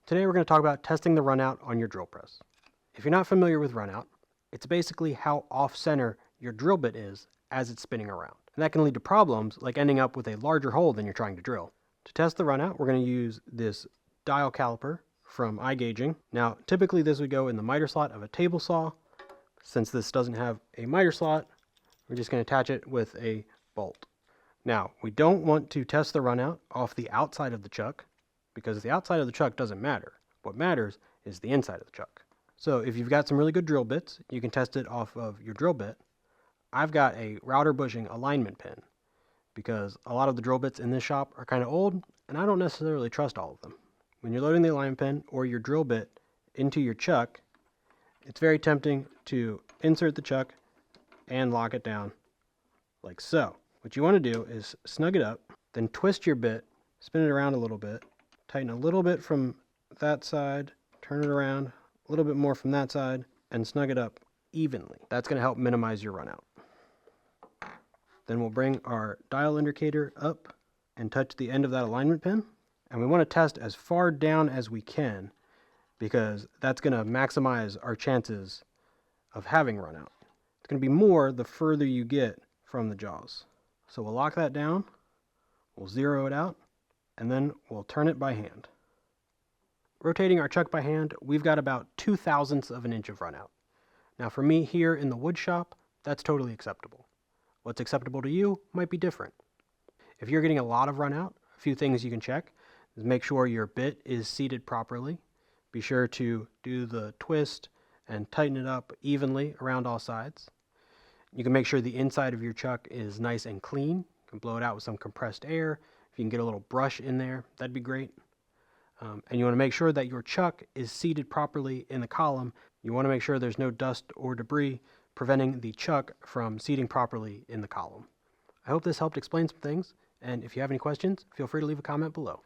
Today we're going to talk about testing the runout on your drill press. If you're not familiar with runout, it's basically how off-center your drill bit is as it's spinning around. And that can lead to problems like ending up with a larger hole than you're trying to drill. To test the runout, we're going to use this dial caliper from iGauging. Now, typically this would go in the miter slot of a table saw. Since this doesn't have a miter slot, we're just going to attach it with a bolt. Now, we don't want to test the runout off the outside of the chuck, because the outside of the chuck doesn't matter. What matters is the inside of the chuck. So if you've got some really good drill bits, you can test it off of your drill bit. I've got a router bushing alignment pin because a lot of the drill bits in this shop are kind of old and I don't necessarily trust all of them. When you're loading the alignment pin or your drill bit into your chuck, it's very tempting to insert the chuck and lock it down like so. What you want to do is snug it up, then twist your bit, spin it around a little bit, tighten a little bit from that side, turn it around, a little bit more from that side, and snug it up evenly. That's going to help minimize your runout. Then we'll bring our dial indicator up and touch the end of that alignment pin. And we want to test as far down as we can because that's going to maximize our chances of having runout. It's going to be more the further you get from the jaws. So we'll lock that down, we'll zero it out, and then we'll turn it by hand. Rotating our chuck by hand, we've got about 2/1000ths of an inch of runout. Now for me here in the wood shop, that's totally acceptable. What's acceptable to you might be different. If you're getting a lot of runout, a few things you can check is make sure your bit is seated properly. Be sure to do the twist and tighten it up evenly around all sides. You can make sure the inside of your chuck is nice and clean. You can blow it out with some compressed air. If you can get a little brush in there, that'd be great. And you want to make sure that your chuck is seated properly in the column. You want to make sure there's no dust or debris preventing the chuck from seating properly in the column. I hope this helped explain some things, and if you have any questions, feel free to leave a comment below.